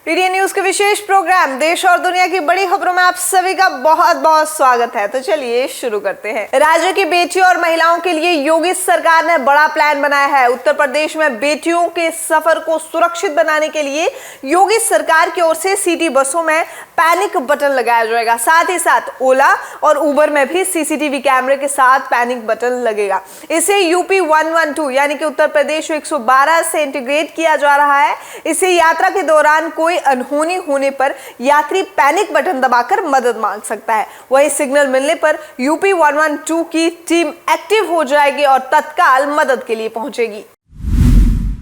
PDN news के विशेष programme देश और दुनिया की बड़ी खबरों में आप सभी का बहुत बहुत स्वागत है। तो चलिए शुरू करते हैं। राज्य की बेटियों और महिलाओं के लिए योगी सरकार ने बड़ा प्लान बनाया है। उत्तर प्रदेश में बेटियों के सफर को सुरक्षित बनाने के लिए योगी सरकार की ओर से सिटी बसों में पैनिक बटन लगाया जाएगा। साथ ही साथ ओला और उबर में भी सीसीटीवी कैमरे के साथ पैनिक बटन लगेगा। इसे यूपी 112 यानी कि उत्तर प्रदेश 112 से इंटीग्रेट किया जा रहा है। इसे यात्रा के दौरान कोई अनहोनी होने पर यात्री पैनिक बटन दबाकर मदद मांग सकता है। वहीं सिग्नल मिलने पर यूपी 112 की टीम एक्टिव हो जाएगी और तत्काल मदद के लिए पहुंचेगी।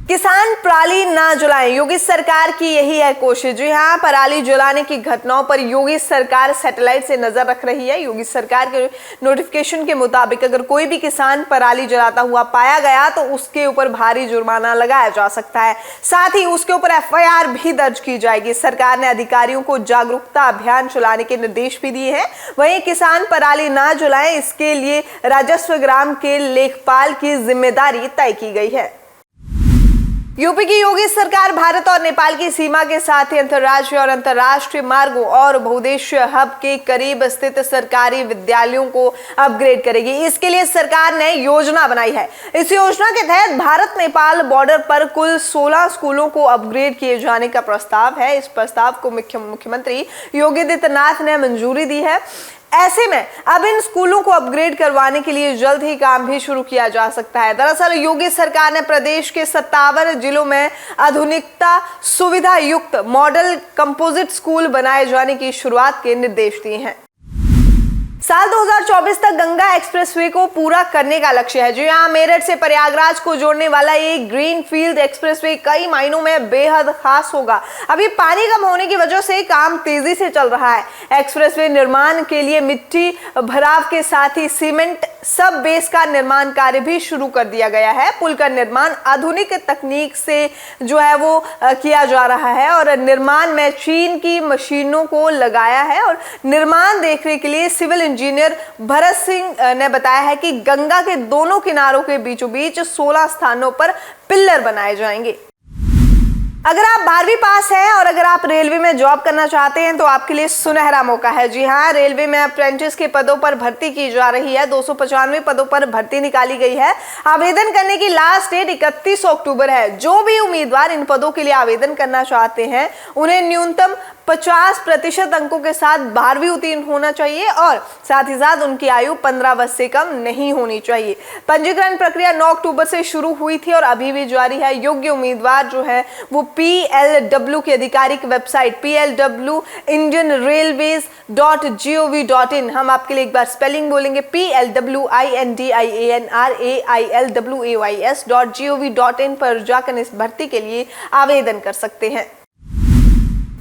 किसान पराली ना जलाएं, योगी सरकार की यही है कोशिश। जी हाँ, पराली जलाने की घटनाओं पर योगी सरकार सैटेलाइट से नजर रख रही है। योगी सरकार के नोटिफिकेशन के मुताबिक अगर कोई भी किसान पराली जलाता हुआ पाया गया तो उसके ऊपर भारी जुर्माना लगाया जा सकता है। साथ ही उसके ऊपर एफआईआर भी दर्ज की जाएगी। सरकार ने अधिकारियों को जागरूकता अभियान चलाने के निर्देश भी दिए हैं। वहीं किसान पराली ना जलाएं, इसके लिए राजस्व ग्राम के लेखपाल की जिम्मेदारी तय की गई है। यूपी की योगी सरकार भारत और नेपाल की सीमा के साथ ही अंतर्राज्यीय और अंतर्राष्ट्रीय मार्गों और बहुउद्देशीय हब के करीब स्थित सरकारी विद्यालयों को अपग्रेड करेगी। इसके लिए सरकार ने योजना बनाई है। इस योजना के तहत भारत नेपाल बॉर्डर पर कुल 16 स्कूलों को अपग्रेड किए जाने का प्रस्ताव है। इस प्रस्ताव को मुख्यमंत्री योगी आदित्यनाथ ने मंजूरी दी है। ऐसे में अब इन स्कूलों को अपग्रेड करवाने के लिए जल्द ही काम भी शुरू किया जा सकता है। दरअसल योगी सरकार ने प्रदेश के 57 जिलों में आधुनिकता सुविधा युक्त मॉडल कंपोजिट स्कूल बनाए जाने की शुरुआत के निर्देश दिए हैं। साल 2024 तक गंगा एक्सप्रेसवे को पूरा करने का लक्ष्य है। जी हाँ, मेरठ से प्रयागराज को जोड़ने वाला ये ग्रीनफील्ड एक्सप्रेसवे कई मायनों में बेहद खास होगा। अभी पानी कम होने की वजह से काम तेजी से चल रहा है। एक्सप्रेसवे निर्माण के लिए मिट्टी भराव के साथ ही सीमेंट सब बेस का निर्माण कार्य भी शुरू कर दिया गया है। पुल का निर्माण आधुनिक तकनीक से जो है वो किया जा रहा है और निर्माण में चीन की मशीनों को लगाया है। और निर्माण देखने के लिए सिविल इंजीनियर भरत सिंह ने बताया है कि गंगा के दोनों किनारों के बीचों बीच 16 स्थानों पर पिल्लर बनाए जाएंगे। अगर आप 12वीं पास हैं और अगर आप रेलवे में जॉब करना चाहते हैं तो आपके लिए सुनहरा मौका है। जी हाँ, रेलवे में अप्रेंटिस के पदों पर भर्ती की जा रही है। 295 पदों पर भर्ती निकाली गई है। आवेदन करने की लास्ट डेट 31 अक्टूबर है। जो भी उम्मीदवार इन पदों के लिए आवेदन करना चाहते हैं उन्हें न्यूनतम 50% अंकों के साथ 12वीं उत्तीर्ण होना चाहिए और साथ ही साथ उनकी आयु 15 वर्ष से कम नहीं होनी चाहिए। पंजीकरण प्रक्रिया 9 अक्टूबर से शुरू हुई थी और अभी भी जारी है। योग्य उम्मीदवार जो है वो PLW की आधिकारिक वेबसाइट plwindianrailways.gov.in, हम आपके लिए एक बार स्पेलिंग बोलेंगे, plwindianrailways.gov.in पर जाकर इस भर्ती के लिए आवेदन कर सकते हैं।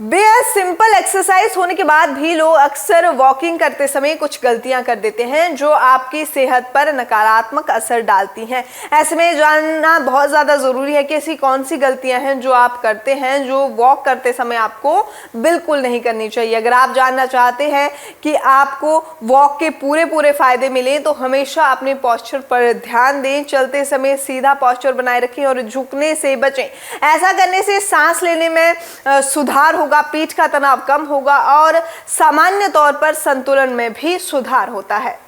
बेहद सिंपल एक्सरसाइज होने के बाद भी लोग अक्सर वॉकिंग करते समय कुछ गलतियां कर देते हैं जो आपकी सेहत पर नकारात्मक असर डालती हैं। ऐसे में जानना बहुत ज़्यादा ज़रूरी है कि ऐसी कौन सी गलतियां हैं जो आप करते हैं जो वॉक करते समय आपको बिल्कुल नहीं करनी चाहिए। अगर आप जानना चाहते हैं कि आपको वॉक के पूरे फ़ायदे मिलें तो हमेशा अपने पोस्चर पर ध्यान दें। चलते समय सीधा पोस्चर बनाए रखें और झुकने से बचें। ऐसा करने से सांस लेने में सुधार होगा, पीठ का तनाव कम होगा और सामान्य तौर पर संतुलन में भी सुधार होता है।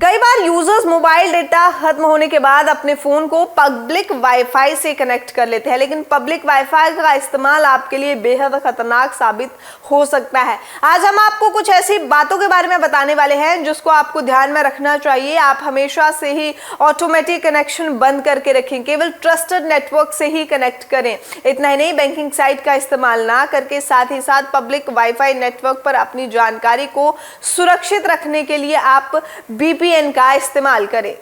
कई बार यूजर्स मोबाइल डेटा खत्म होने के बाद अपने फोन को पब्लिक वाईफाई से कनेक्ट कर लेते हैं, लेकिन पब्लिक वाईफाई का इस्तेमाल आपके लिए बेहद खतरनाक साबित हो सकता है। आज हम आपको कुछ ऐसी बातों के बारे में बताने वाले हैं जिसको आपको ध्यान में रखना चाहिए। आप हमेशा से ही ऑटोमेटिक कनेक्शन बंद करके रखें, केवल ट्रस्टेड नेटवर्क से ही कनेक्ट करें। इतना ही नहीं, बैंकिंग साइट का इस्तेमाल ना करके साथ ही साथ पब्लिक वाईफाई नेटवर्क पर अपनी जानकारी को सुरक्षित रखने के लिए आप VPN का इस्तेमाल करें।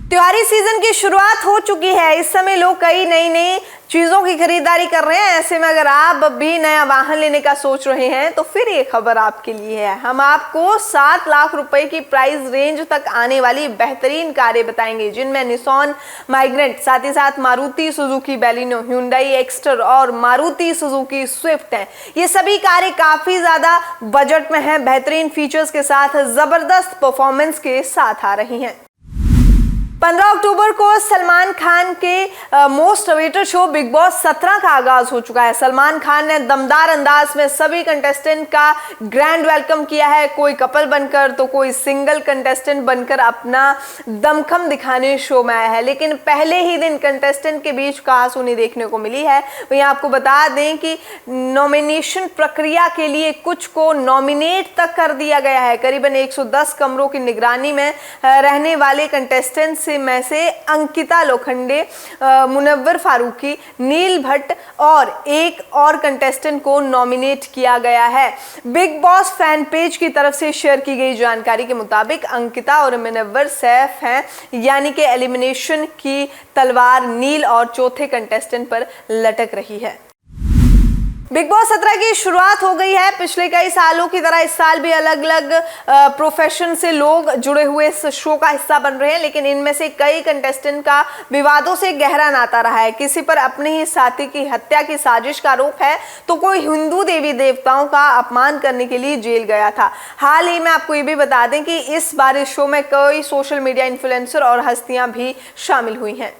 त्योहारी सीजन की शुरुआत हो चुकी है। इस समय लोग कई नई चीजों की खरीदारी कर रहे हैं। ऐसे में अगर आप भी नया वाहन लेने का सोच रहे हैं तो फिर ये खबर आपके लिए है। हम आपको 7 लाख रुपए की प्राइस रेंज तक आने वाली बेहतरीन कारें बताएंगे जिनमें निसॉन माइग्रेंट, साथ ही साथ मारुति सुजुकी बैलिनो, Hyundai एक्स्टर और मारुति सुजुकी स्विफ्ट हैं। ये सभी कारें काफी ज्यादा बजट में हैं, बेहतरीन फीचर्स के साथ जबरदस्त परफॉर्मेंस के साथ आ रही हैं। 15 अक्टूबर को सलमान खान के most awaited show big boss 17 का आगाज हो चुका है। सलमान खान ने दमदार अंदाज में सभी कंटेस्टेंट का ग्रैंड वेलकम किया है, कोई कपल बनकर तो कोई सिंगल कंटेस्टेंट बनकर अपना दमखम दिखाने शो में आया है। लेकिन पहले ही दिन कंटेस्टेंट के बीच कहासुनी देखने को मिली है। वहीं आपको बता दें कि नॉमिनेशन प्रक्रिया के लिए कुछ को नॉमिनेट तक कर दिया गया है। करीबन 110 कमरों की निगरानी में रहने वाले कंटेस्टेंट में से अंकिता लोखंडे, मुनव्वर फारूकी, नील भट्ट और एक और कंटेस्टेंट को नॉमिनेट किया गया है। बिग बॉस फैन पेज की तरफ से शेयर की गई जानकारी के मुताबिक अंकिता और मुनव्वर सेफ हैं, यानी कि एलिमिनेशन की तलवार नील और चौथे कंटेस्टेंट पर लटक रही है। बिग बॉस 17 की शुरुआत हो गई है। पिछले कई सालों की तरह इस साल भी अलग अलग प्रोफेशन से लोग जुड़े हुए इस शो का हिस्सा बन रहे हैं, लेकिन इनमें से कई कंटेस्टेंट का विवादों से गहरा नाता रहा है। किसी पर अपने ही साथी की हत्या की साजिश का आरोप है, तो कोई हिंदू देवी देवताओं का अपमान करने के लिए जेल गया था। हाल ही में आपको ये भी बता दें कि इस बार इस शो में कई सोशल मीडिया इन्फ्लुएंसर और हस्तियां भी शामिल हुई हैं।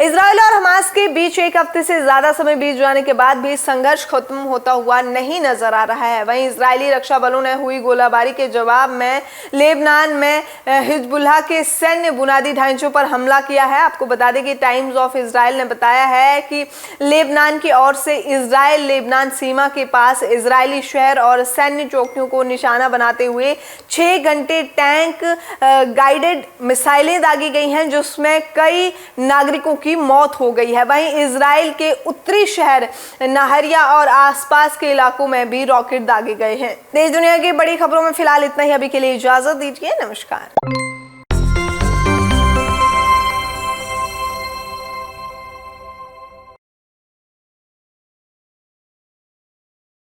इजराइल और हमास के बीच एक हफ्ते से ज्यादा समय बीत जाने के बाद भी संघर्ष खत्म होता हुआ नहीं नजर आ रहा है। वहीं इजरायली रक्षा बलों ने हुई गोलाबारी के जवाब में लेबनान में हिजबुल्लाह के सैन्य बुनियादी ढांचों पर हमला किया है। आपको बता दें कि टाइम्स ऑफ इजराइल ने बताया है कि लेबनान की ओर से इजराइल लेबनान सीमा के पास इजरायली शहर और सैन्य चौकियों को निशाना बनाते हुए 6 घंटे टैंक गाइडेड मिसाइलें दागी गई हैं, जिसमें कई नागरिकों की मौत हो गई है। वहीं इजराइल के उत्तरी शहर नाहरिया और आसपास के इलाकों में भी रॉकेट दागे गए हैं। देश दुनिया की बड़ी खबरों में फिलहाल इतना ही। अभी के लिए इजाजत दीजिए। नमस्कार।